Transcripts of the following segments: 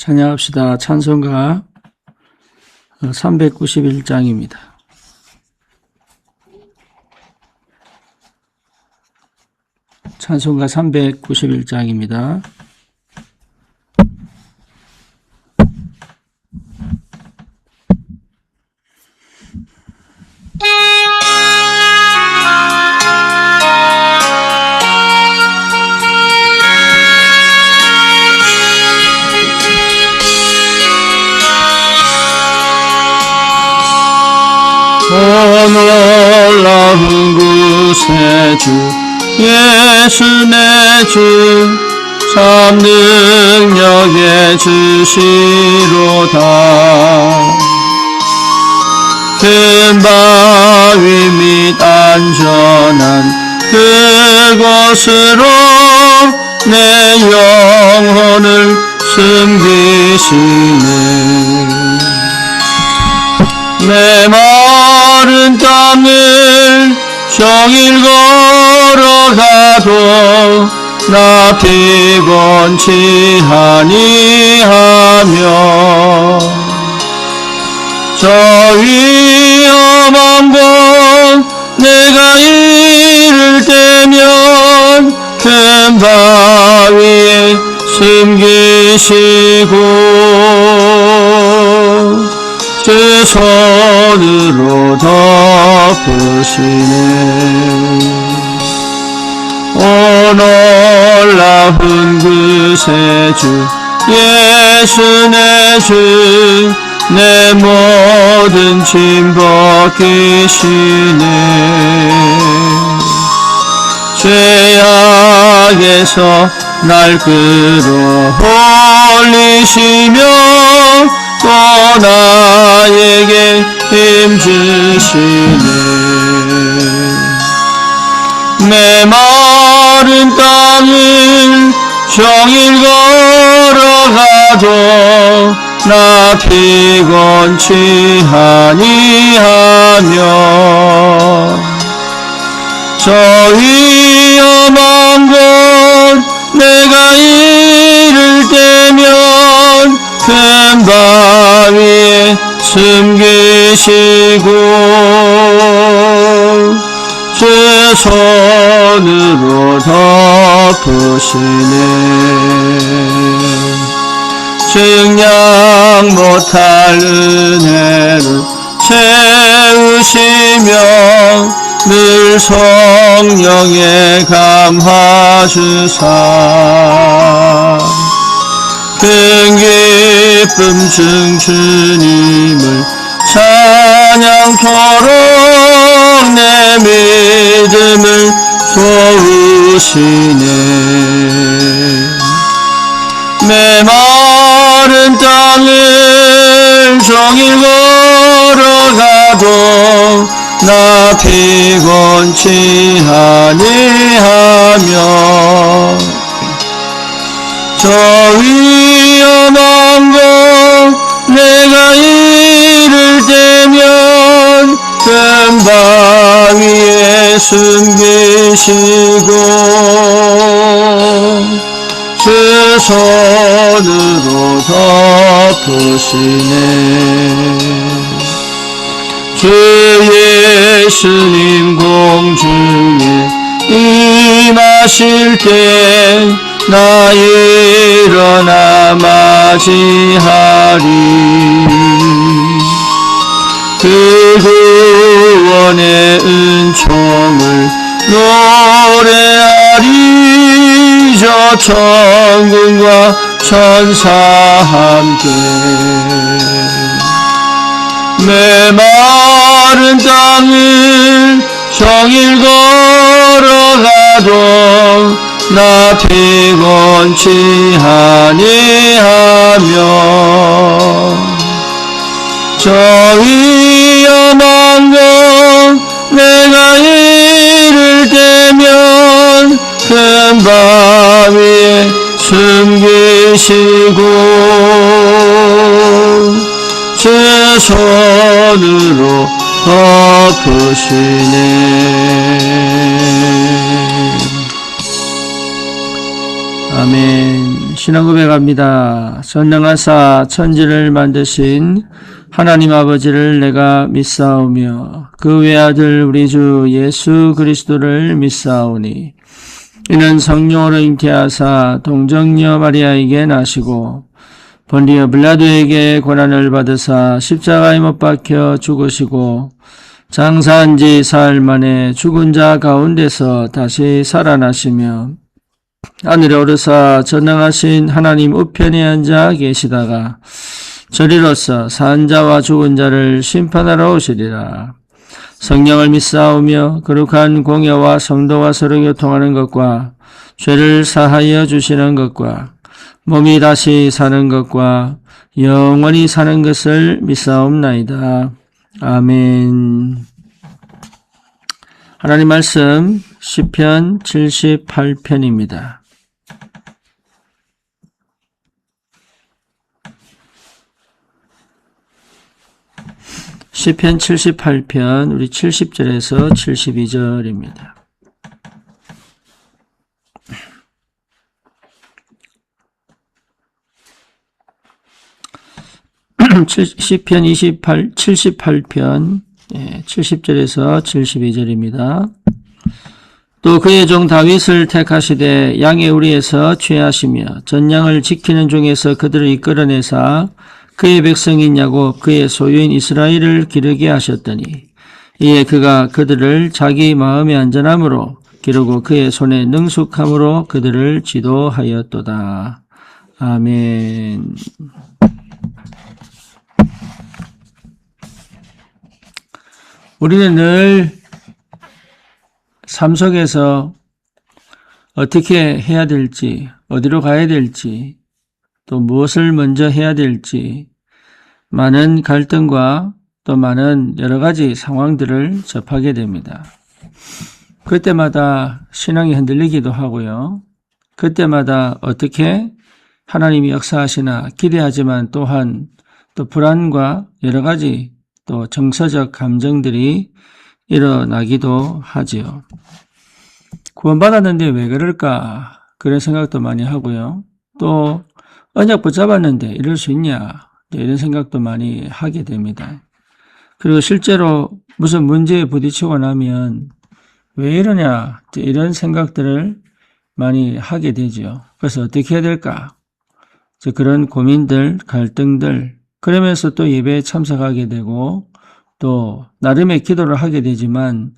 찬양합시다. 찬송가 391장입니다. 찬송가 391장입니다. 놀라운 구세주 예수 내 주 참 능력의 주시로다. 큰 바위 및 안전한 그곳으로 내 영혼을 숨기시네. 내 마른 땅을 종일 걸어가도 나 피곤치 아니하며 저 위험한 곳 내가 이를 때면 큰 바위에 숨기시고 제 손으로 덮으시네. 오 놀라운 구세주 예수 내 주 내 모든 짐 벗기시네. 죄악에서 날 끌어올리시며 또 나에게 힘주시네. 메마른 땅을 종일 걸어가도 나 피곤치 아니하며 저 위험한 곳 내가 이를 때면 큰 바위에 숨기시고 제 손으로 덮으시네. 증량 못할 은혜를 채우시며 늘 성령에 감화주사 큰 기쁨 중 주님을 찬양토록 내 믿음을 도우시네. 메마른 땅을 종일 걸어가도 나 피곤치 아니하며 저 위험한 곳 내가 이를 때면 큰 바위에 숨기시고 제 손으로 덮으시네. 주 예수님 공중에 임하실 때 나 일어나 맞이하리. 그 구원의 은총을 노래하리. 저 천군과 천사 함께 메마른 땅을 종일 걸어가도 나 피곤치 아니하며 저 위험한 곳 내가 이를 때면 큰 바위에 숨기시고 제 손으로 덮으시네. 아멘. 신앙 고백합니다. 전능하사 천지를 만드신 하나님 아버지를 내가 믿사오며 그 외아들 우리 주 예수 그리스도를 믿사오니 이는 성령으로 잉태하사 동정녀 마리아에게 나시고 본디오 빌라도에게 고난을 받으사 십자가에 못 박혀 죽으시고 장사한 지 사흘 만에 죽은 자 가운데서 다시 살아나시며 하늘에 오르사 전능하신 하나님 우편에 앉아 계시다가 저리로서 산 자와 죽은 자를 심판하러 오시리라. 성령을 믿사오며 거룩한 공예와 성도와 서로 교통하는 것과 죄를 사하여 주시는 것과 몸이 다시 사는 것과 영원히 사는 것을 믿사옵나이다. 아멘. 하나님 말씀 시편 78편입니다. 시편 78편 우리 70절에서 72절입니다. 시편 78편 70절에서 72절입니다. 또 그의 종 다윗을 택하시되 양의 우리에서 취하시며 전양을 지키는 중에서 그들을 이끌어내사 그의 백성인 야곱 그의 소유인 이스라엘을 기르게 하셨더니 이에 그가 그들을 자기 마음의 안전함으로 기르고 그의 손의 능숙함으로 그들을 지도하였도다. 아멘. 우리는 늘 삶 속에서 어떻게 해야 될지, 어디로 가야 될지, 또 무엇을 먼저 해야 될지 많은 갈등과 또 많은 여러 가지 상황들을 접하게 됩니다. 그때마다 신앙이 흔들리기도 하고요. 그때마다 어떻게 하나님이 역사하시나 기대하지만 또한 또 불안과 여러 가지 또 정서적 감정들이 일어나기도 하지요. 구원받았는데 왜 그럴까? 그런 생각도 많이 하고요. 또 언약 붙잡았는데 이럴 수 있냐? 이런 생각도 많이 하게 됩니다. 그리고 실제로 무슨 문제에 부딪히고 나면 왜 이러냐? 이런 생각들을 많이 하게 되죠. 그래서 어떻게 해야 될까? 그런 고민들, 갈등들, 그러면서 또 예배에 참석하게 되고 또 나름의 기도를 하게 되지만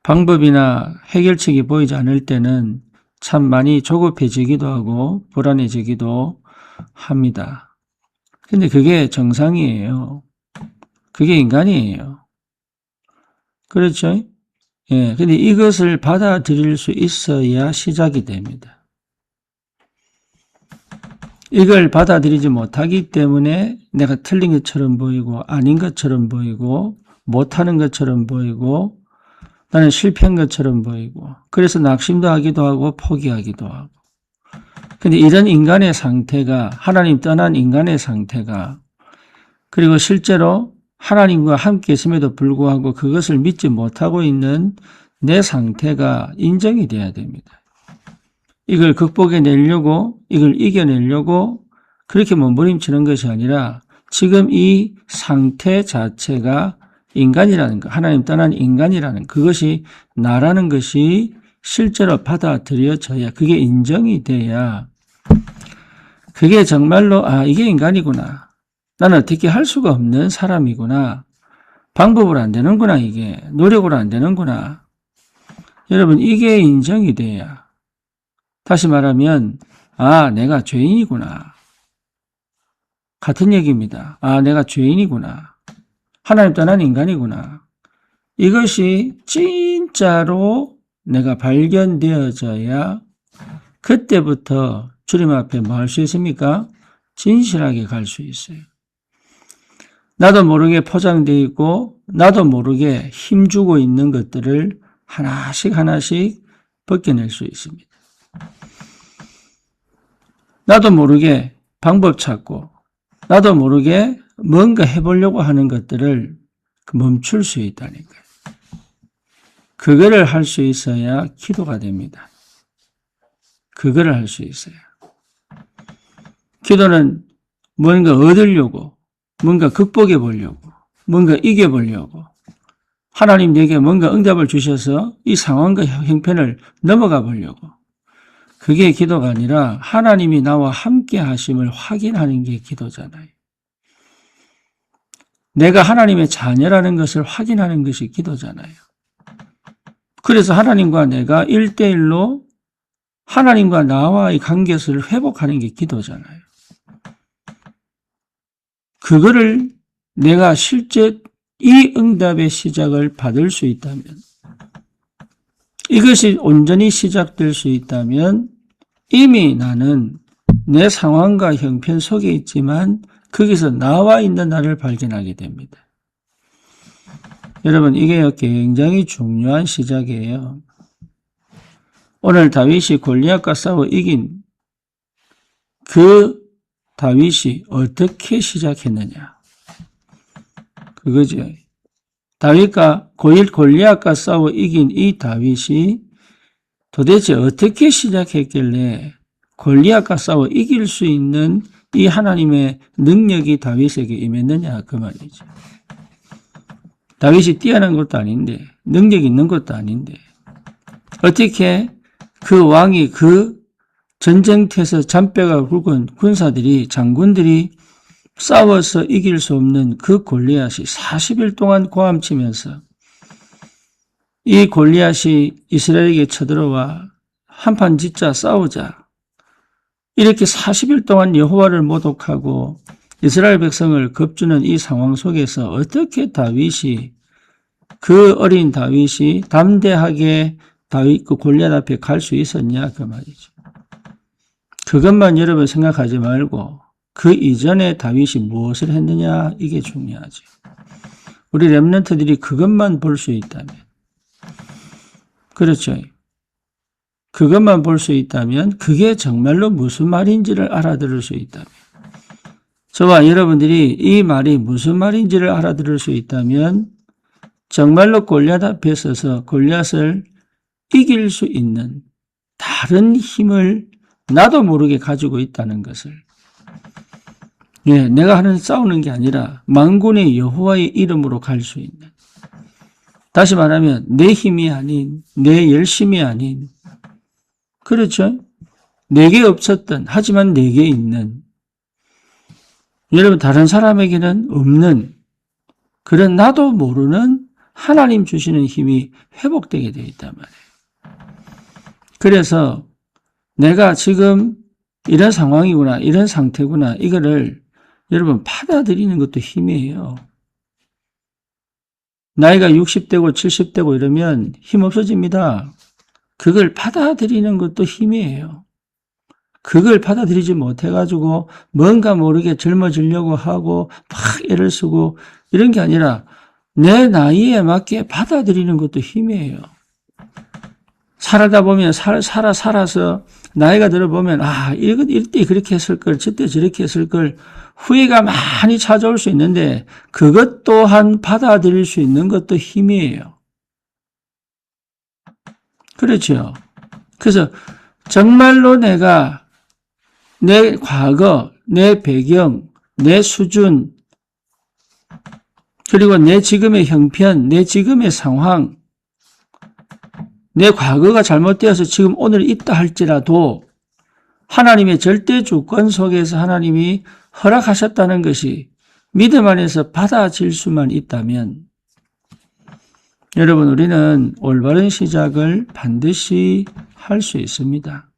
방법이나 해결책이 보이지 않을 때는 참 많이 조급해지기도 하고 불안해지기도 합니다. 근데 그게 정상이에요. 그게 인간이에요. 그렇죠? 예. 근데 이것을 받아들일 수 있어야 시작이 됩니다. 이걸 받아들이지 못하기 때문에 내가 틀린 것처럼 보이고 아닌 것처럼 보이고 못하는 것처럼 보이고 나는 실패한 것처럼 보이고 그래서 낙심도 하기도 하고 포기하기도 하고 근데 이런 인간의 상태가 하나님 떠난 인간의 상태가 그리고 실제로 하나님과 함께 있음에도 불구하고 그것을 믿지 못하고 있는 내 상태가 인정이 돼야 됩니다. 이걸 극복해내려고 이걸 이겨내려고 그렇게 몸부림치는 것이 아니라 지금 이 상태 자체가 인간이라는 것, 하나님 떠난 인간이라는 그것이 나라는 것이 실제로 받아들여져야 그게 인정이 돼야 그게 정말로 이게 인간이구나. 나는 어떻게 할 수가 없는 사람이구나. 방법으로 안 되는구나 이게. 노력으로 안 되는구나. 여러분 이게 인정이 돼야 다시 말하면 내가 죄인이구나. 같은 얘기입니다. 내가 죄인이구나. 하나님 떠난 인간이구나. 이것이 진짜로 내가 발견되어져야 그때부터 주님 앞에 뭐 할 수 있습니까? 진실하게 갈 수 있어요. 나도 모르게 포장되어 있고 나도 모르게 힘주고 있는 것들을 하나씩 하나씩 벗겨낼 수 있습니다. 나도 모르게 방법 찾고 나도 모르게 뭔가 해보려고 하는 것들을 멈출 수 있다니까요. 그거를 할 수 있어야 기도가 됩니다. 그거를 할 수 있어요. 기도는 뭔가 얻으려고, 뭔가 극복해 보려고, 뭔가 이겨보려고, 하나님 내게 뭔가 응답을 주셔서 이 상황과 형편을 넘어가 보려고. 그게 기도가 아니라 하나님이 나와 함께 하심을 확인하는 게 기도잖아요. 내가 하나님의 자녀라는 것을 확인하는 것이 기도잖아요. 그래서 하나님과 내가 1대1로 하나님과 나와의 관계를 회복하는 게 기도잖아요. 그거를 내가 실제 이 응답의 시작을 받을 수 있다면, 이것이 온전히 시작될 수 있다면 이미 나는 내 상황과 형편 속에 있지만 거기서 나와 있는 나를 발견하게 됩니다. 여러분, 이게 굉장히 중요한 시작이에요. 오늘 다윗이 골리앗과 싸워 이긴 그 다윗이 어떻게 시작했느냐. 그거죠. 다윗과 골리앗과 싸워 이긴 이 다윗이 도대체 어떻게 시작했길래 골리앗과 싸워 이길 수 있는 이 하나님의 능력이 다윗에게 임했느냐 그 말이죠. 다윗이 뛰어난 것도 아닌데 능력이 있는 것도 아닌데 어떻게 그 왕이 그 전쟁터에서 잔뼈가 굵은 군사들이 장군들이 싸워서 이길 수 없는 그 골리앗이 40일 동안 고함치면서 이 골리앗이 이스라엘에게 쳐들어와 한판 짓자 싸우자 이렇게 40일 동안 여호와를 모독하고 이스라엘 백성을 겁주는 이 상황 속에서 어떻게 다윗이 그 어린 다윗이 담대하게 다윗 그 골리앗 앞에 갈 수 있었냐 그 말이죠. 그것만 여러분 생각하지 말고 그 이전에 다윗이 무엇을 했느냐 이게 중요하죠. 우리 렘넌트들이 그것만 볼 수 있다면 그렇죠. 그것만 볼 수 있다면 그게 정말로 무슨 말인지를 알아들을 수 있다면 저와 여러분들이 이 말이 무슨 말인지를 알아들을 수 있다면 정말로 골리앗 앞에 서서 골리앗을 이길 수 있는 다른 힘을 나도 모르게 가지고 있다는 것을 내가 싸우는 게 아니라 만군의 여호와의 이름으로 갈 수 있는 다시 말하면 내 힘이 아닌 내 열심이 아닌 그렇죠? 내게 없었던 하지만 내게 있는 여러분 다른 사람에게는 없는 그런 나도 모르는 하나님 주시는 힘이 회복되게 되어 있단 말이에요. 그래서 내가 지금 이런 상황이구나 이런 상태구나 이거를 여러분 받아들이는 것도 힘이에요. 나이가 60대고 70대고 이러면 힘 없어집니다. 그걸 받아들이는 것도 힘이에요. 그걸 받아들이지 못해가지고 뭔가 모르게 젊어지려고 하고 막 애를 쓰고 이런 게 아니라 내 나이에 맞게 받아들이는 것도 힘이에요. 살아다 보면 살아서 나이가 들어보면 이때 그렇게 했을 걸 저때 저렇게 했을 걸 후회가 많이 찾아올 수 있는데 그것 또한 받아들일 수 있는 것도 힘이에요. 그렇죠. 그래서 정말로 내가 내 과거, 내 배경, 내 수준, 그리고 내 지금의 형편, 내 지금의 상황, 내 과거가 잘못되어서 지금 오늘 있다 할지라도 하나님의 절대 주권 속에서 하나님이 허락하셨다는 것이 믿음 안에서 받아질 수만 있다면 여러분 우리는 올바른 시작을 반드시 할 수 있습니다.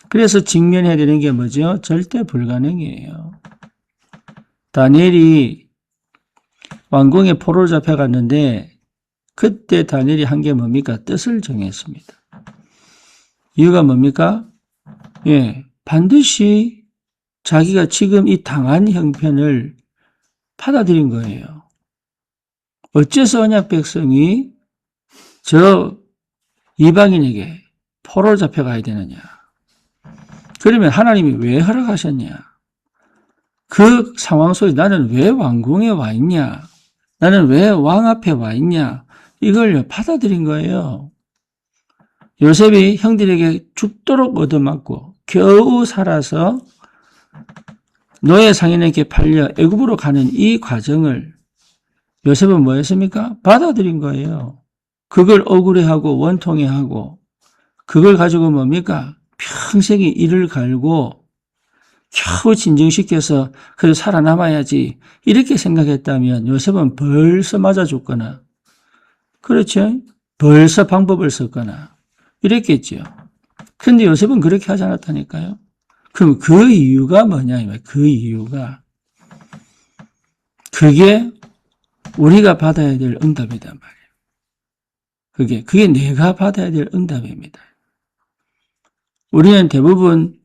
그래서 직면해야 되는 게 뭐죠? 절대 불가능이에요. 다니엘이 왕궁에 포로로 잡혀갔는데 그때 다니엘이 한 게 뭡니까? 뜻을 정했습니다. 이유가 뭡니까? 반드시 자기가 지금 이 당한 형편을 받아들인 거예요. 어째서 언약 백성이 저 이방인에게 포로로 잡혀가야 되느냐? 그러면 하나님이 왜 허락하셨냐? 그 상황 속에 나는 왜 왕궁에 와 있냐? 나는 왜 왕 앞에 와 있냐? 이걸 받아들인 거예요. 요셉이 형들에게 죽도록 얻어맞고 겨우 살아서 노예 상인에게 팔려 애굽으로 가는 이 과정을 요셉은 뭐 했습니까? 받아들인 거예요. 그걸 억울해하고 원통해하고 그걸 가지고 뭡니까? 평생이 이를 갈고 겨우 진정시켜서 그래도 살아남아야지 이렇게 생각했다면 요셉은 벌써 맞아 죽거나 그렇죠? 벌써 방법을 썼거나 이랬겠죠. 근데 요셉은 그렇게 하지 않았다니까요. 그럼 그 이유가 뭐냐? 그 이유가 그게 우리가 받아야 될 응답이단 말이에요. 그게 내가 받아야 될 응답입니다. 우리는 대부분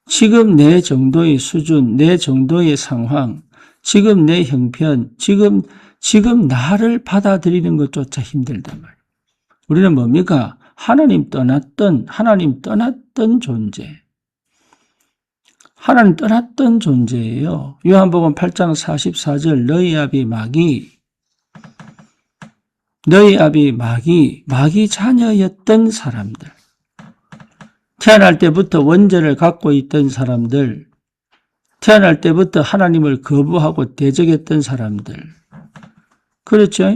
지금 내 정도의 수준, 내 정도의 상황, 지금 내 형편, 지금 나를 받아들이는 것조차 힘들단 말이에요. 우리는 뭡니까? 하나님 떠났던 존재. 하나님 떠났던 존재예요. 요한복음 8장 44절 너희 아비 마귀 자녀였던 사람들. 태어날 때부터 원죄를 갖고 있던 사람들. 태어날 때부터 하나님을 거부하고 대적했던 사람들. 그렇죠?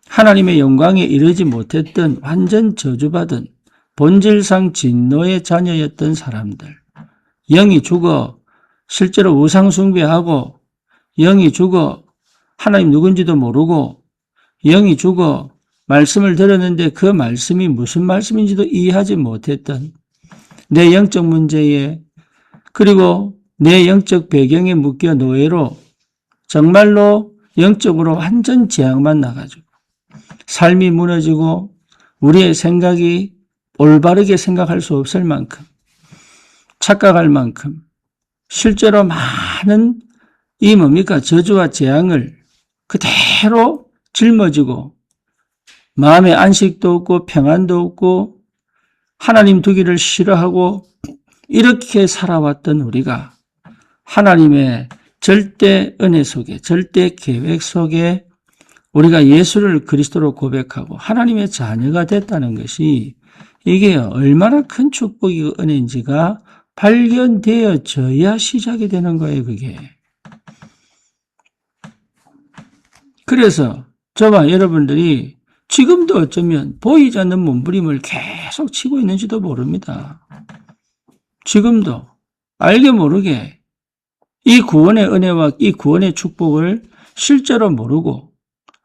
하나님의 영광에 이르지 못했던 완전 저주받은 본질상 진노의 자녀였던 사람들. 영이 죽어 실제로 우상 숭배하고 영이 죽어 하나님 누군지도 모르고 영이 죽어 말씀을 들었는데 그 말씀이 무슨 말씀인지도 이해하지 못했던 내 영적 문제에 그리고 내 영적 배경에 묶여 노예로 정말로 영적으로 완전 재앙만 나가지고 삶이 무너지고 우리의 생각이 올바르게 생각할 수 없을 만큼 착각할 만큼 실제로 많은 이 뭡니까? 저주와 재앙을 그대로 짊어지고 마음에 안식도 없고 평안도 없고 하나님 두기를 싫어하고 이렇게 살아왔던 우리가 하나님의 절대 은혜 속에 절대 계획 속에 우리가 예수를 그리스도로 고백하고 하나님의 자녀가 됐다는 것이 이게 얼마나 큰 축복이고 은혜인지가 발견되어져야 시작이 되는 거예요, 그게. 그래서 저와 여러분들이 지금도 어쩌면 보이지 않는 몸부림을 계속 치고 있는지도 모릅니다. 지금도 알게 모르게 이 구원의 은혜와 이 구원의 축복을 실제로 모르고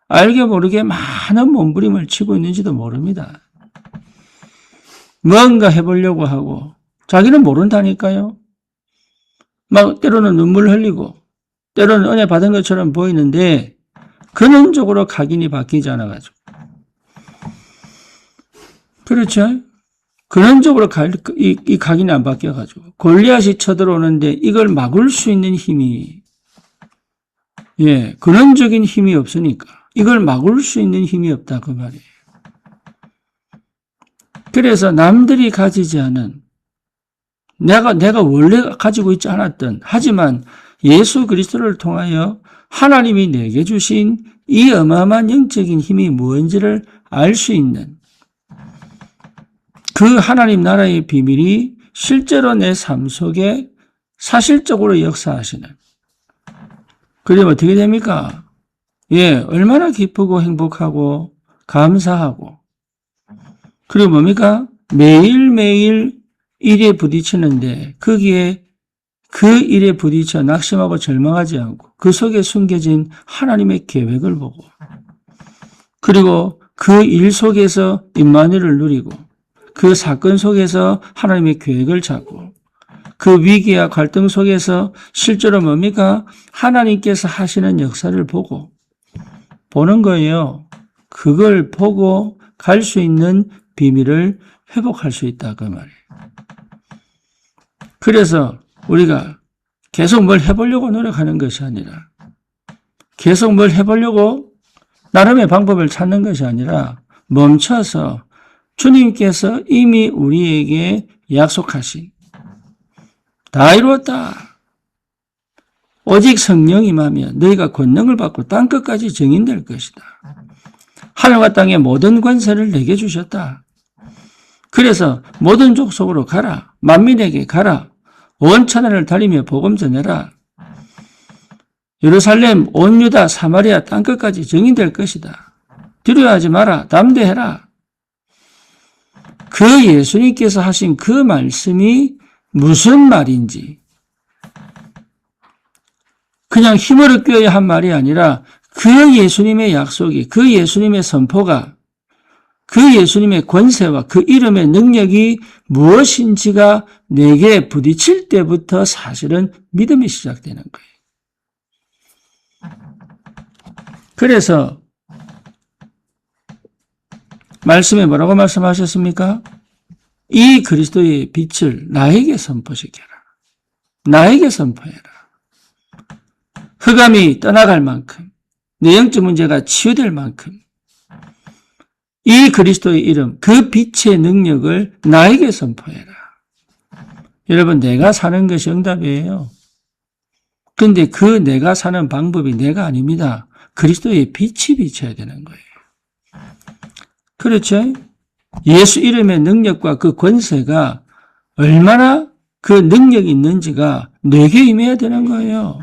알게 모르게 많은 몸부림을 치고 있는지도 모릅니다. 뭔가 해보려고 하고 자기는 모른다니까요. 막 때로는 눈물 흘리고 때로는 은혜 받은 것처럼 보이는데 근원적으로 각인이 바뀌지 않아가지고 그렇죠? 근원적으로 이 각인이 안 바뀌어가지고 골리앗이 쳐들어오는데 이걸 막을 수 있는 힘이 근원적인 힘이 없으니까 이걸 막을 수 있는 힘이 없다 그 말이에요. 그래서 남들이 가지지 않은 내가 원래 가지고 있지 않았던 하지만 예수 그리스도를 통하여 하나님이 내게 주신 이 어마어마한 영적인 힘이 무엇인지를 알 수 있는 그 하나님 나라의 비밀이 실제로 내 삶 속에 사실적으로 역사하시는 그러면 어떻게 됩니까? 얼마나 기쁘고 행복하고 감사하고 그리고 뭡니까? 매일매일 일에 부딪히는데 거기에 그 일에 부딪혀 낙심하고 절망하지 않고 그 속에 숨겨진 하나님의 계획을 보고 그리고 그 일 속에서 임마누엘을 누리고 그 사건 속에서 하나님의 계획을 찾고 그 위기와 갈등 속에서 실제로 뭡니까? 하나님께서 하시는 역사를 보는 거예요. 그걸 보고 갈 수 있는 비밀을 회복할 수 있다 그 말이에요. 그래서 우리가 계속 뭘 해보려고 노력하는 것이 아니라 계속 뭘 해보려고 나름의 방법을 찾는 것이 아니라 멈춰서 주님께서 이미 우리에게 약속하신 다 이루었다. 오직 성령이 임하면 너희가 권능을 받고 땅끝까지 증인될 것이다. 하늘과 땅의 모든 권세를 내게 주셨다. 그래서 모든 족속으로 가라. 만민에게 가라. 온 천하를 달리며 복음 전해라. 예루살렘, 온 유다, 사마리아 땅끝까지 정인될 것이다. 두려워하지 마라. 담대해라. 그 예수님께서 하신 그 말씀이 무슨 말인지 그냥 힘을 얻겨야 한 말이 아니라 그 예수님의 약속이, 그 예수님의 선포가, 그 예수님의 권세와 그 이름의 능력이 무엇인지가 내게 부딪힐 때부터 사실은 믿음이 시작되는 거예요. 그래서 말씀에 뭐라고 말씀하셨습니까? 이 그리스도의 빛을 나에게 선포시켜라. 나에게 선포해라. 흑암이 떠나갈 만큼, 내 영적 문제가 치유될 만큼 이 그리스도의 이름, 그 빛의 능력을 나에게 선포해라. 여러분, 내가 사는 것이 응답이에요. 그런데 그 내가 사는 방법이 내가 아닙니다. 그리스도의 빛이 비쳐야 되는 거예요. 그렇죠? 예수 이름의 능력과 그 권세가 얼마나 그 능력이 있는지가 내게 임해야 되는 거예요.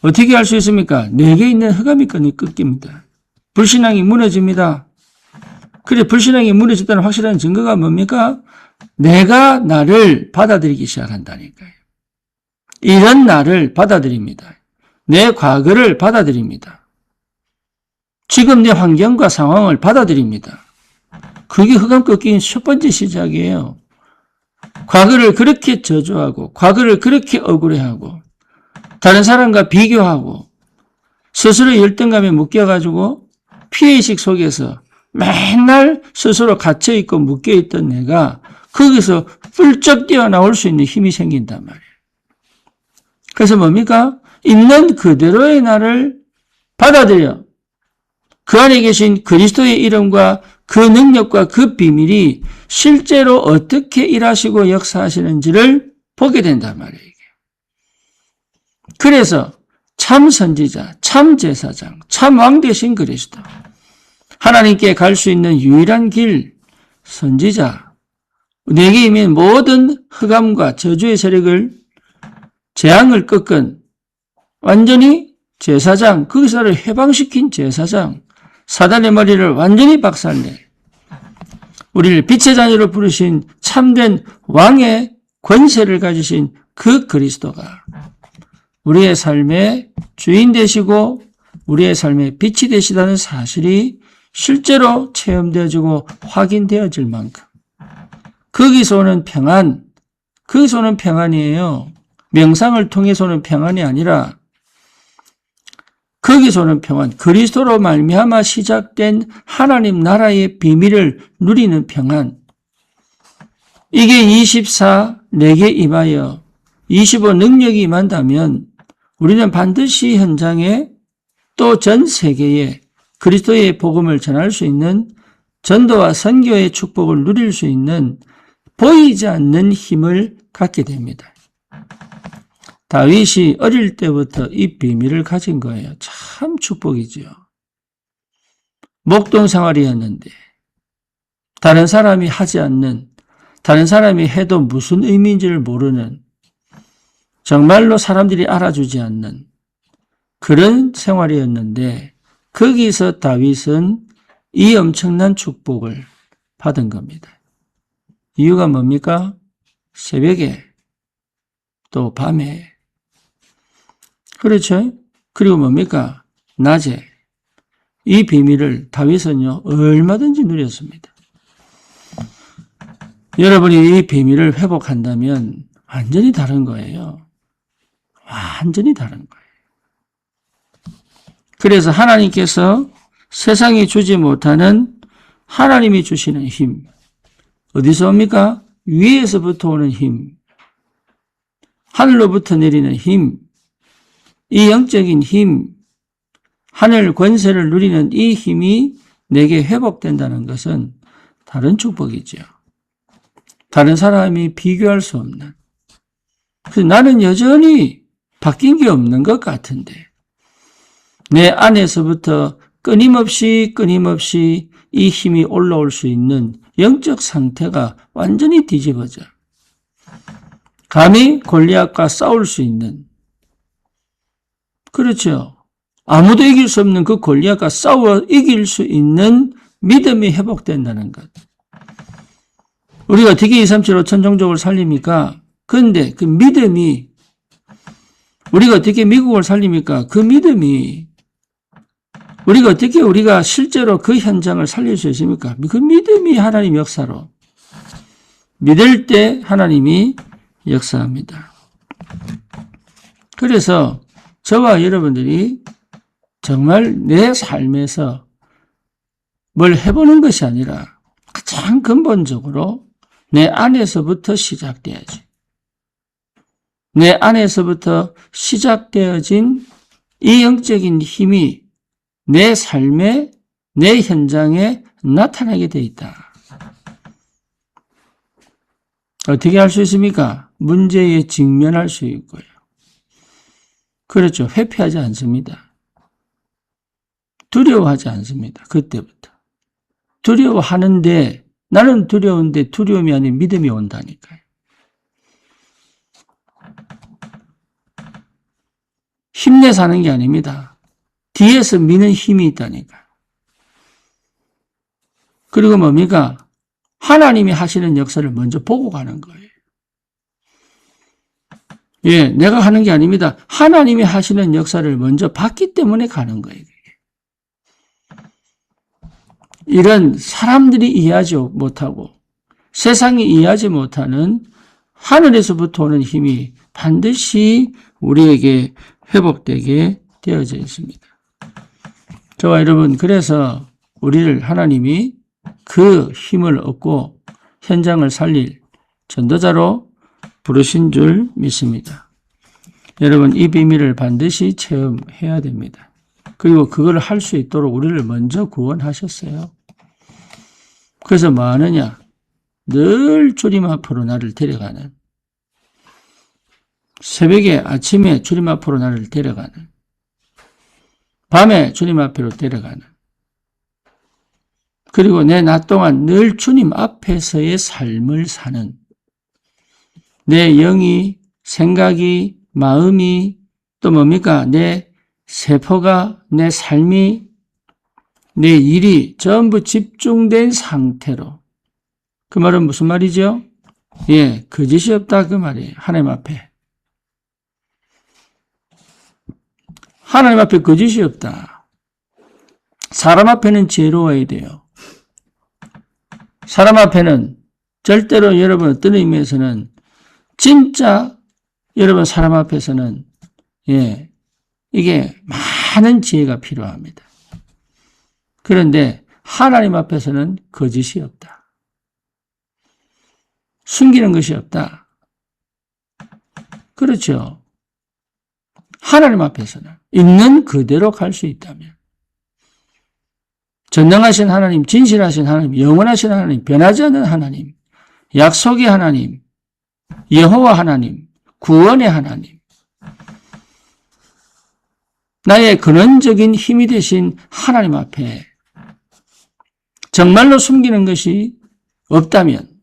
어떻게 할 수 있습니까? 내게 있는 흑암이 끊깁니다. 불신앙이 무너집니다. 그래, 불신앙이 무너졌다는 확실한 증거가 뭡니까? 내가 나를 받아들이기 시작한다니까요. 이런 나를 받아들입니다. 내 과거를 받아들입니다. 지금 내 환경과 상황을 받아들입니다. 그게 흑암 꺾인 첫 번째 시작이에요. 과거를 그렇게 저주하고, 과거를 그렇게 억울해하고, 다른 사람과 비교하고, 스스로 열등감에 묶여가지고 피해의식 속에서 맨날 스스로 갇혀있고 묶여있던 내가 거기서 훌쩍 뛰어나올 수 있는 힘이 생긴단 말이에요. 그래서 뭡니까? 있는 그대로의 나를 받아들여 그 안에 계신 그리스도의 이름과 그 능력과 그 비밀이 실제로 어떻게 일하시고 역사하시는지를 보게 된단 말이에요. 그래서 참 선지자, 참 제사장, 참 왕 되신 그리스도, 하나님께 갈 수 있는 유일한 길, 선지자, 내게 임한 모든 흑암과 저주의 세력을, 재앙을 꺾은 완전히 제사장, 거기서를 해방시킨 제사장, 사단의 머리를 완전히 박살내 우리를 빛의 자녀로 부르신 참된 왕의 권세를 가지신 그 그리스도가 우리의 삶의 주인 되시고 우리의 삶의 빛이 되시다는 사실이 실제로 체험되어지고 확인되어질 만큼 거기서 오는 평안, 거기서 오는 평안이에요. 명상을 통해서 오는 평안이 아니라 거기서 오는 평안, 그리스도로 말미암아 시작된 하나님 나라의 비밀을 누리는 평안. 이게 24 내게 임하여 25 능력이 임한다면 우리는 반드시 현장에 또 전 세계에 그리스도의 복음을 전할 수 있는 전도와 선교의 축복을 누릴 수 있는 보이지 않는 힘을 갖게 됩니다. 다윗이 어릴 때부터 이 비밀을 가진 거예요. 참 축복이죠. 목동 생활이었는데 다른 사람이 하지 않는, 다른 사람이 해도 무슨 의미인지를 모르는, 정말로 사람들이 알아주지 않는 그런 생활이었는데 거기서 다윗은 이 엄청난 축복을 받은 겁니다. 이유가 뭡니까? 새벽에 또 밤에, 그렇죠? 그리고 뭡니까? 낮에. 이 비밀을 다윗은요 얼마든지 누렸습니다. 여러분이 이 비밀을 회복한다면 완전히 다른 거예요. 완전히 다른 거예요. 그래서 하나님께서 세상이 주지 못하는 하나님이 주시는 힘, 어디서 옵니까? 위에서부터 오는 힘, 하늘로부터 내리는 힘, 이 영적인 힘, 하늘 권세를 누리는 이 힘이 내게 회복된다는 것은 다른 축복이죠. 다른 사람이 비교할 수 없는. 그래서 나는 여전히 바뀐 게 없는 것 같은데 내 안에서부터 끊임없이 이 힘이 올라올 수 있는 영적 상태가 완전히 뒤집어져. 감히 골리앗과 싸울 수 있는, 그렇죠. 아무도 이길 수 없는 그 골리앗과 싸워 이길 수 있는 믿음이 회복된다는 것. 우리가 어떻게 2, 3, 7, 5천 종족을 살립니까? 그런데 그 믿음이, 우리가 어떻게 미국을 살립니까? 그 믿음이, 우리가 어떻게 우리가 실제로 그 현장을 살릴 수 있습니까? 그 믿음이 하나님 역사로. 믿을 때 하나님이 역사합니다. 그래서 저와 여러분들이 정말 내 삶에서 뭘 해보는 것이 아니라 가장 근본적으로 내 안에서부터 시작돼야지. 내 안에서부터 시작되어진 이 영적인 힘이 내 삶에, 내 현장에 나타나게 돼 있다. 어떻게 할 수 있습니까? 문제에 직면할 수 있고요. 그렇죠. 회피하지 않습니다. 두려워하지 않습니다. 그때부터. 두려워하는데, 나는 두려운데 두려움이 아닌 믿음이 온다니까요. 힘내서 하는 게 아닙니다. 뒤에서 미는 힘이 있다니까. 그리고 뭡니까? 하나님이 하시는 역사를 먼저 보고 가는 거예요. 예, 내가 하는 게 아닙니다. 하나님이 하시는 역사를 먼저 봤기 때문에 가는 거예요. 이런 사람들이 이해하지 못하고 세상이 이해하지 못하는 하늘에서부터 오는 힘이 반드시 우리에게 회복되게 되어져 있습니다. 저와 여러분, 그래서 우리를 하나님이 그 힘을 얻고 현장을 살릴 전도자로 부르신 줄 믿습니다. 여러분, 이 비밀을 반드시 체험해야 됩니다. 그리고 그걸 할 수 있도록 우리를 먼저 구원하셨어요. 그래서 뭐 하느냐? 늘 주님 앞으로 나를 데려가는, 새벽에 아침에 주님 앞으로 나를 데려가는, 밤에 주님 앞으로 데려가는, 그리고 내 낮 동안 늘 주님 앞에서의 삶을 사는, 내 영이, 생각이, 마음이, 또 뭡니까? 내 세포가, 내 삶이, 내 일이 전부 집중된 상태로. 그 말은 무슨 말이죠? 예, 거짓이 없다 그 말이에요. 하나님 앞에. 하나님 앞에 거짓이 없다. 사람 앞에는 지혜로워야 돼요. 사람 앞에는 절대로 여러분 어떤 의미에서는 진짜 여러분 사람 앞에서는 예, 이게 많은 지혜가 필요합니다. 그런데 하나님 앞에서는 거짓이 없다. 숨기는 것이 없다. 그렇죠. 하나님 앞에서는 있는 그대로 갈 수 있다면 전능하신 하나님, 진실하신 하나님, 영원하신 하나님, 변하지 않는 하나님, 약속의 하나님, 여호와 하나님, 구원의 하나님, 나의 근원적인 힘이 되신 하나님 앞에 정말로 숨기는 것이 없다면,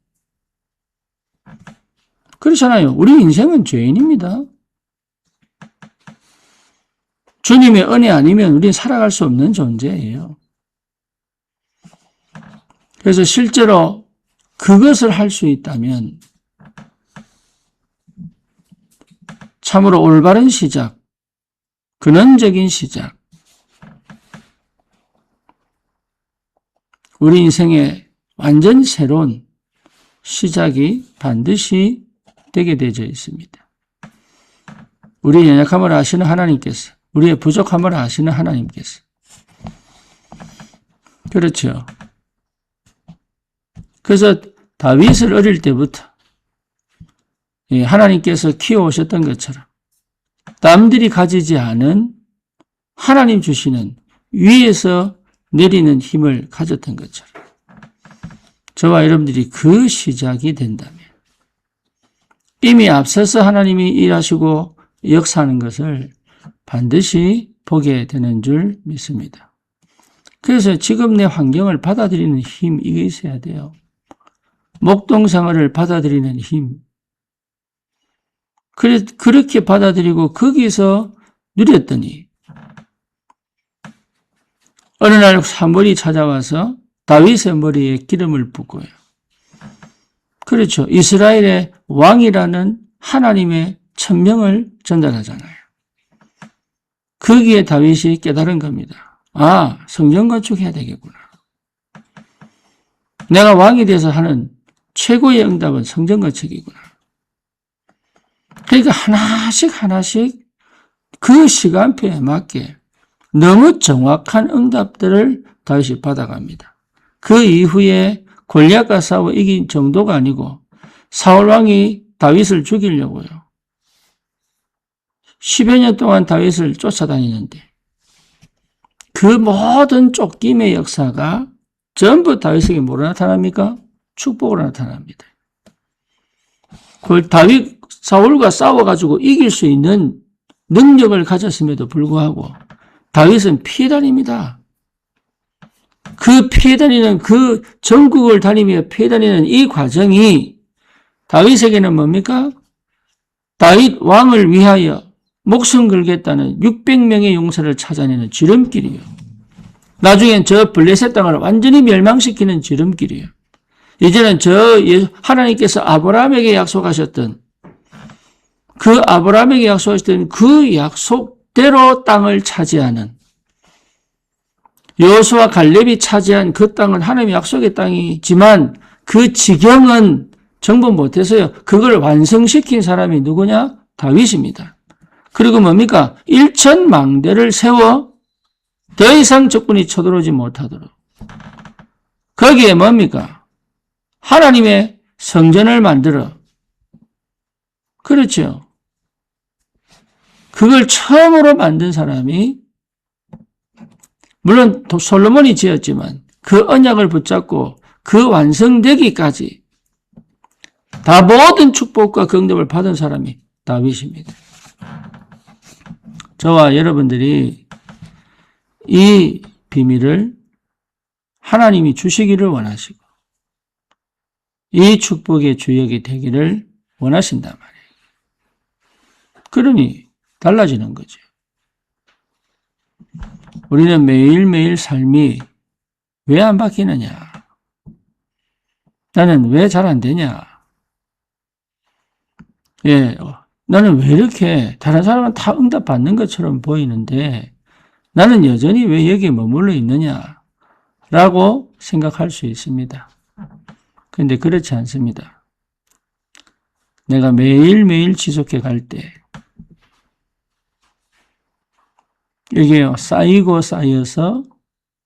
그렇잖아요. 우리 인생은 죄인입니다. 주님의 은혜 아니면 우리는 살아갈 수 없는 존재예요. 그래서 실제로 그것을 할 수 있다면 참으로 올바른 시작, 근원적인 시작, 우리 인생의 완전 새로운 시작이 반드시 되게 되어 있습니다. 우리의 연약함을 아시는 하나님께서, 우리의 부족함을 아시는 하나님께서. 그렇죠. 그래서 다윗을 어릴 때부터 하나님께서 키워오셨던 것처럼 남들이 가지지 않은 하나님 주시는 위에서 내리는 힘을 가졌던 것처럼 저와 여러분들이 그 시작이 된다면 이미 앞서서 하나님이 일하시고 역사하는 것을 반드시 보게 되는 줄 믿습니다. 그래서 지금 내 환경을 받아들이는 힘, 이게 있어야 돼요. 목동생활을 받아들이는 힘. 그렇게 받아들이고 거기서 누렸더니 어느 날 사물이 찾아와서 다윗의 머리에 기름을 붓고요. 그렇죠. 이스라엘의 왕이라는 하나님의 천명을 전달하잖아요. 거기에 다윗이 깨달은 겁니다. 아, 성전 건축해야 되겠구나. 내가 왕이 돼서 하는 최고의 응답은 성전 건축이구나. 그러니까 하나씩 그 시간표에 맞게 너무 정확한 응답들을 다윗이 받아갑니다. 그 이후에 골리앗과 싸워 이긴 정도가 아니고 사울 왕이 다윗을 죽이려고요. 10여 년 동안 다윗을 쫓아다니는데 그 모든 쫓김의 역사가 전부 다윗에게 뭐로 나타납니까? 축복으로 나타납니다. 다윗 사울과 싸워가지고 이길 수 있는 능력을 가졌음에도 불구하고 다윗은 피해 다닙니다. 그 피해 다니는 그 전국을 다니며 피해 다니는 이 과정이 다윗에게는 뭡니까? 다윗 왕을 위하여 목숨 걸겠다는 600명의 용사를 찾아내는 지름길이에요. 나중엔 저 블레셋 땅을 완전히 멸망시키는 지름길이에요. 이제는 하나님께서 아브라함에게 약속하셨던 그 아브라함에게 약속하셨던 그 약속대로 땅을 차지하는 여호수아 갈렙이 차지한 그 땅은 하나님의 약속의 땅이지만 그 지경은 정복 못해서요. 그걸 완성시킨 사람이 누구냐? 다윗입니다. 그리고 뭡니까? 일천망대를 세워 더 이상 적군이 쳐들어오지 못하도록. 거기에 뭡니까? 하나님의 성전을 만들어. 그렇죠. 그걸 처음으로 만든 사람이 물론 솔로몬이 지었지만 그 언약을 붙잡고 그 완성되기까지 다 모든 축복과 긍정을 받은 사람이 다윗입니다. 저와 여러분들이 이 비밀을 하나님이 주시기를 원하시고 이 축복의 주역이 되기를 원하신단 말이에요. 그러니 달라지는 거죠. 우리는 매일매일 삶이 왜 안 바뀌느냐? 나는 왜 잘 안 되냐? 예, 나는 왜 이렇게 다른 사람은 다 응답받는 것처럼 보이는데 나는 여전히 왜 여기에 머물러 있느냐? 라고 생각할 수 있습니다. 그런데 그렇지 않습니다. 내가 매일매일 지속해 갈 때 이게 쌓이고 쌓여서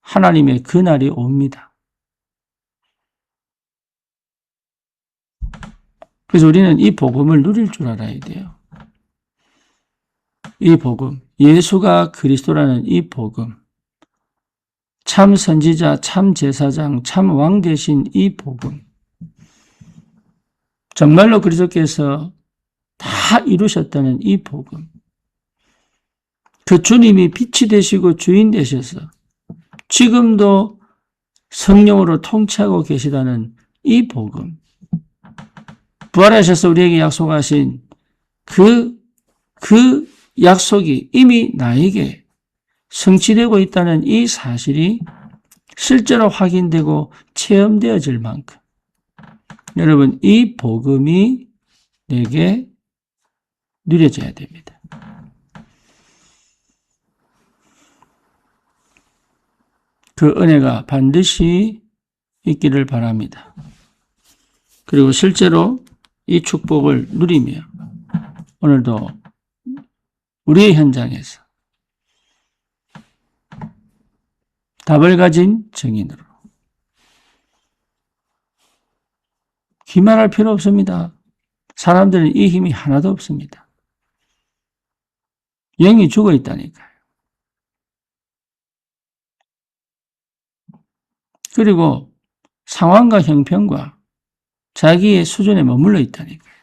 하나님의 그날이 옵니다. 그래서 우리는 이 복음을 누릴 줄 알아야 돼요. 이 복음, 예수가 그리스도라는 이 복음, 참 선지자, 참 제사장, 참 왕 되신 이 복음, 정말로 그리스도께서 다 이루셨다는 이 복음, 그 주님이 빛이 되시고 주인 되셔서 지금도 성령으로 통치하고 계시다는 이 복음, 부활하셔서 우리에게 약속하신 그 약속이 이미 나에게 성취되고 있다는 이 사실이 실제로 확인되고 체험되어질 만큼 여러분 이 복음이 내게 누려져야 됩니다. 그 은혜가 반드시 있기를 바랍니다. 그리고 실제로 이 축복을 누리며 오늘도 우리의 현장에서 답을 가진 증인으로 기만할 필요 없습니다. 사람들은 이 힘이 하나도 없습니다. 영이 죽어 있다니까요. 그리고 상황과 형편과 자기의 수준에 머물러 있다니까요.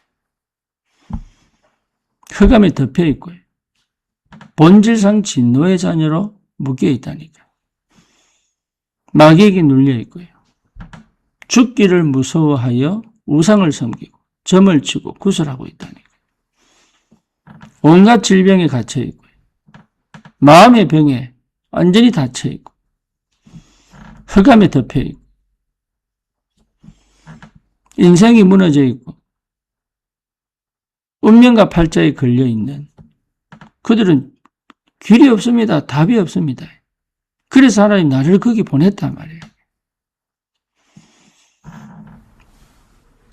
흑암에 덮여 있고요. 본질상 진노의 자녀로 묶여 있다니까요. 마귀에게 눌려 있고요. 죽기를 무서워하여 우상을 섬기고 점을 치고 구슬하고 있다니까요. 온갖 질병에 갇혀 있고요. 마음의 병에 완전히 닫혀 있고 흑암에 덮여 있고 인생이 무너져 있고 운명과 팔자에 걸려 있는 그들은 길이 없습니다. 답이 없습니다. 그래서 하나님 나를 거기 보냈단 말이에요.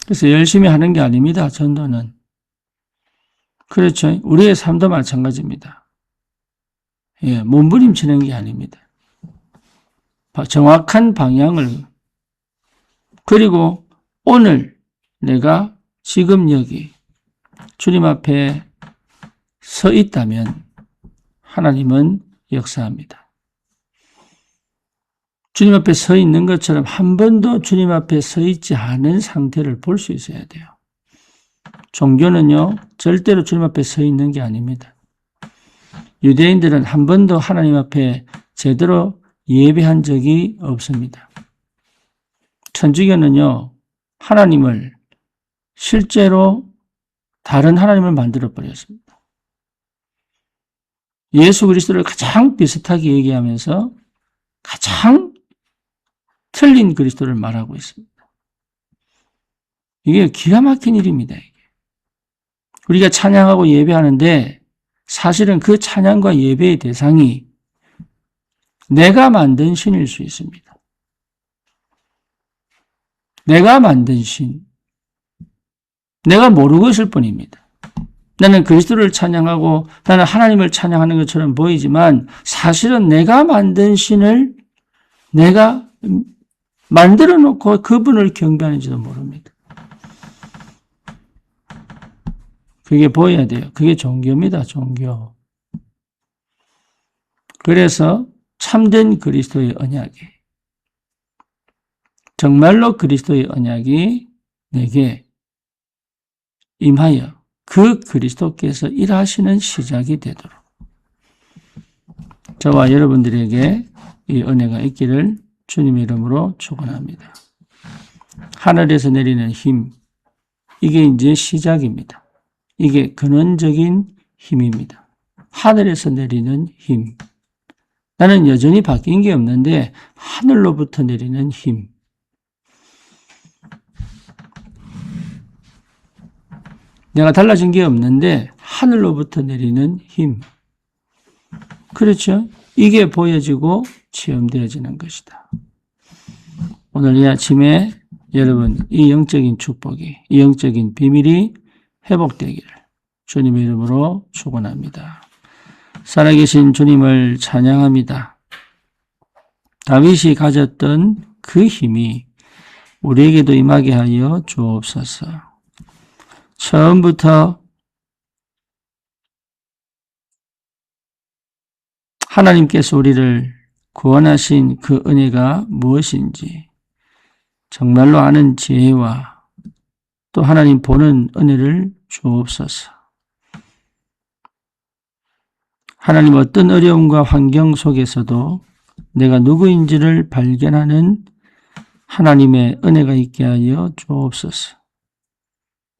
그래서 열심히 하는 게 아닙니다. 전도는. 그렇죠. 우리의 삶도 마찬가지입니다. 예, 몸부림치는 게 아닙니다. 정확한 방향을 그리고 오늘 내가 지금 여기 주님 앞에 서 있다면 하나님은 역사합니다. 주님 앞에 서 있는 것처럼 한 번도 주님 앞에 서 있지 않은 상태를 볼 수 있어야 돼요. 종교는요, 절대로 주님 앞에 서 있는 게 아닙니다. 유대인들은 한 번도 하나님 앞에 제대로 예배한 적이 없습니다. 천주교는요, 하나님을 실제로 다른 하나님을 만들어 버렸습니다. 예수 그리스도를 가장 비슷하게 얘기하면서 가장 틀린 그리스도를 말하고 있습니다. 이게 기가 막힌 일입니다. 이게. 우리가 찬양하고 예배하는데 사실은 그 찬양과 예배의 대상이 내가 만든 신일 수 있습니다. 내가 만든 신. 내가 모르고 있을 뿐입니다. 나는 그리스도를 찬양하고 나는 하나님을 찬양하는 것처럼 보이지만 사실은 내가 만든 신을 내가 만들어 놓고 그분을 경배하는지도 모릅니다. 그게 보여야 돼요. 그게 종교입니다. 종교. 그래서 참된 그리스도의 언약이 정말로 그리스도의 언약이 내게 임하여 그 그리스도께서 일하시는 시작이 되도록 저와 여러분들에게 이 은혜가 있기를 주님의 이름으로 축원합니다. 하늘에서 내리는 힘, 이게 이제 시작입니다. 이게 근원적인 힘입니다. 하늘에서 내리는 힘. 나는 여전히 바뀐 게 없는데 하늘로부터 내리는 힘. 내가 달라진 게 없는데 하늘로부터 내리는 힘. 그렇죠? 이게 보여지고 체험되어지는 것이다. 오늘 이 아침에 여러분 이 영적인 축복이, 이 영적인 비밀이 회복되기를 주님의 이름으로 축원합니다. 살아계신 주님을 찬양합니다. 다윗이 가졌던 그 힘이 우리에게도 임하게 하여 주옵소서. 처음부터 하나님께서 우리를 구원하신 그 은혜가 무엇인지 정말로 아는 지혜와 또 하나님 보는 은혜를 주옵소서. 하나님 어떤 어려움과 환경 속에서도 내가 누구인지를 발견하는 하나님의 은혜가 있게 하여 주옵소서.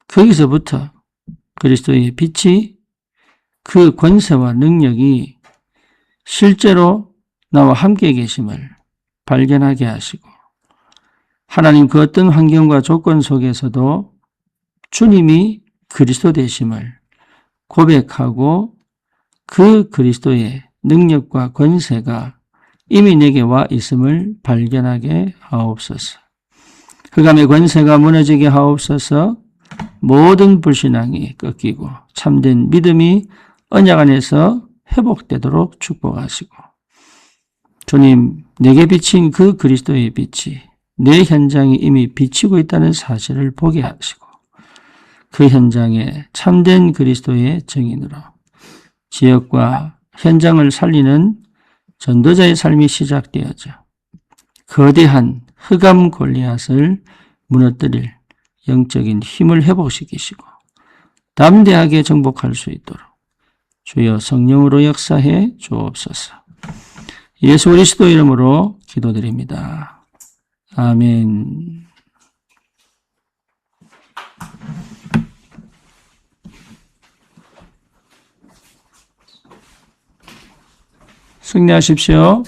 거기서부터 그리스도의 빛이 그 권세와 능력이 실제로 나와 함께 계심을 발견하게 하시고 하나님 그 어떤 환경과 조건 속에서도 주님이 그리스도 되심을 고백하고 그 그리스도의 능력과 권세가 이미 내게 와 있음을 발견하게 하옵소서. 흑암의 권세가 무너지게 하옵소서. 모든 불신앙이 꺾이고 참된 믿음이 언약 안에서 회복되도록 축복하시고 주님 내게 비친 그 그리스도의 빛이 내 현장에 이미 비치고 있다는 사실을 보게 하시고 그 현장에 참된 그리스도의 증인으로 지역과 현장을 살리는 전도자의 삶이 시작되어져 거대한 흑암 골리앗을 무너뜨릴 영적인 힘을 회복시키시고 담대하게 정복할 수 있도록 주여 성령으로 역사해 주옵소서. 예수 그리스도 이름으로 기도드립니다. 아멘. 승리하십시오.